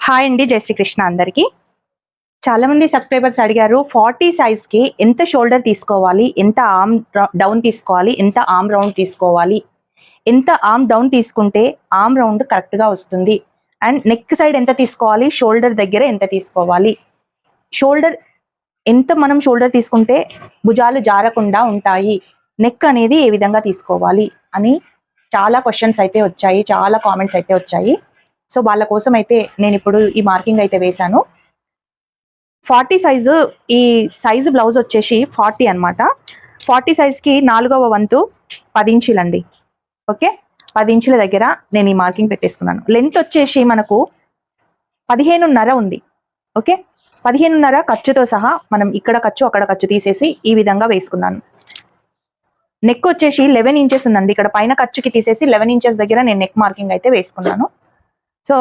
Hi అండి, జై శ్రీకృష్ణ అందరికీ. చాలా మంది సబ్స్క్రైబర్స్ అడిగారు 40 సైజ్ కి ఎంత షోల్డర్ తీసుకోవాలి, ఎంత ఆర్మ్ డౌన్ తీసుకోవాలి, ఎంత ఆర్మ్ రౌండ్ తీసుకోవాలి, ఎంత ఆర్మ్ డౌన్ తీసుకుంటే ఆర్మ్ రౌండ్ కరెక్ట్ గా వస్తుంది, అండ్ నెక్ సైడ్ ఎంత తీసుకోవాలి, షోల్డర్ దగ్గర ఎంత తీసుకోవాలి, షోల్డర్ ఎంత మనం షోల్డర్ తీసుకుంటే భుజాలు జారకుండా ఉంటాయి, నెక్ అనేది ఏ విధంగా తీసుకోవాలి అని చాలా క్వశ్చన్స్ అయితే వచ్చాయి, చాలా కామెంట్స్ అయితే వచ్చాయి. సో వాళ్ళ కోసం అయితే నేను ఇప్పుడు ఈ మార్కింగ్ అయితే వేశాను. 40 సైజు, ఈ సైజు బ్లౌజ్ వచ్చేసి 40 అనమాట. 40 సైజ్కి 4వ వంతు 10 ఇంచులండి. ఓకే, 10 ఇంచుల దగ్గర నేను ఈ మార్కింగ్ పెట్టేసుకున్నాను. లెంత్ వచ్చేసి మనకు 15.5 ఉంది. ఓకే, 15.5 ఖర్చుతో సహా మనం ఇక్కడ ఖర్చు అక్కడ ఖర్చు తీసేసి ఈ విధంగా వేసుకున్నాను. నెక్ వచ్చేసి 11 ఇంచెస్ ఉందండి. ఇక్కడ పైన ఖర్చుకి తీసేసి 11 ఇంచెస్ దగ్గర నేను నెక్ మార్కింగ్ అయితే వేసుకున్నాను. సో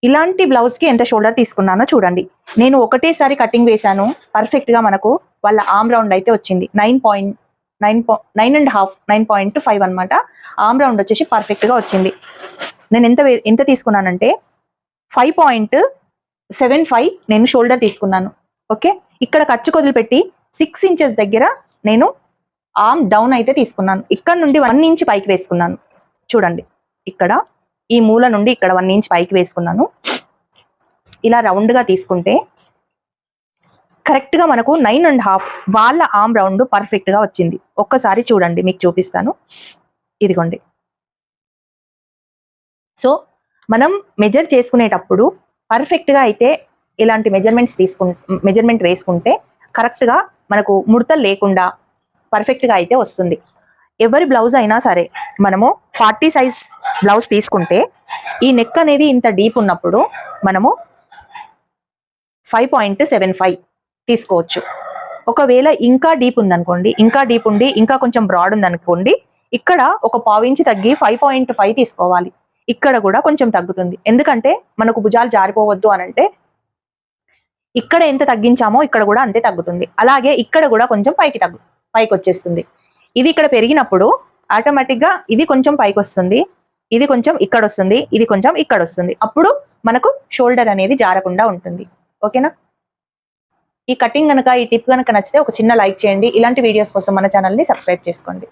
ఇలాంటి బ్లౌజ్కి ఎంత షోల్డర్ తీసుకున్నానో చూడండి. నేను ఒకటేసారి కటింగ్ వేశాను, పర్ఫెక్ట్గా మనకు వాళ్ళ ఆర్మ్ రౌండ్ అయితే వచ్చింది 9.5 అనమాట. ఆర్మ్ రౌండ్ వచ్చేసి పర్ఫెక్ట్గా వచ్చింది. నేను ఎంత తీసుకున్నానంటే 5.75 నేను షోల్డర్ తీసుకున్నాను. ఓకే, ఇక్కడ ఖర్చు వదిలిపెట్టి 6 ఇంచెస్ దగ్గర నేను ఆర్మ్ డౌన్ అయితే తీసుకున్నాను. ఇక్కడ నుండి 1 ఇంచ్ పైకి వేసుకున్నాను. చూడండి, ఇక్కడ ఈ మూల నుండి ఇక్కడ 1 ఇంచ్ పైకి వేసుకున్నాను. ఇలా రౌండ్గా తీసుకుంటే కరెక్ట్గా మనకు 9.5 వాళ్ళ ఆర్మ్ రౌండ్ పర్ఫెక్ట్గా వచ్చింది. ఒక్కసారి చూడండి, మీకు చూపిస్తాను. ఇదిగోండి. సో మనం మెజర్ చేసుకునేటప్పుడు పర్ఫెక్ట్గా అయితే ఇలాంటి మెజర్మెంట్ వేసుకుంటే కరెక్ట్గా మనకు ముడతలు లేకుండా పర్ఫెక్ట్గా అయితే వస్తుంది. ఎవరి బ్లౌజ్ అయినా సరే మనము 40 సైజ్ బ్లౌజ్ తీసుకుంటే ఈ నెక్ అనేది ఇంత డీప్ ఉన్నప్పుడు మనము 5.75 తీసుకోవచ్చు. ఒకవేళ ఇంకా డీప్ ఉందనుకోండి, ఇంకా డీప్ ఉండి ఇంకా కొంచెం బ్రాడ్ ఉందనుకోండి, ఇక్కడ ఒక 1/4 ఇంచ్ తగ్గి 5.5 తీసుకోవాలి. ఇక్కడ కూడా కొంచెం తగ్గుతుంది, ఎందుకంటే మనకు భుజాలు జారిపోవద్దు అనంటే ఇక్కడ ఎంత తగ్గించామో ఇక్కడ కూడా అంతే తగ్గుతుంది. అలాగే ఇక్కడ కూడా కొంచెం పైకి వచ్చేస్తుంది. ఇది ఇక్కడ పెరిగినప్పుడు ఆటోమేటిక్గా ఇది కొంచెం పైకి వస్తుంది, ఇది కొంచెం ఇక్కడ వస్తుంది, ఇది కొంచెం ఇక్కడ వస్తుంది. అప్పుడు మనకు షోల్డర్ అనేది జారకుండా ఉంటుంది. ఓకేనా? ఈ కటింగ్ కనుక, ఈ టిప్ కనుక నచ్చితే ఒక చిన్న లైక్ చేయండి. ఇలాంటి వీడియోస్ కోసం మన ఛానల్ని సబ్స్క్రైబ్ చేసుకోండి.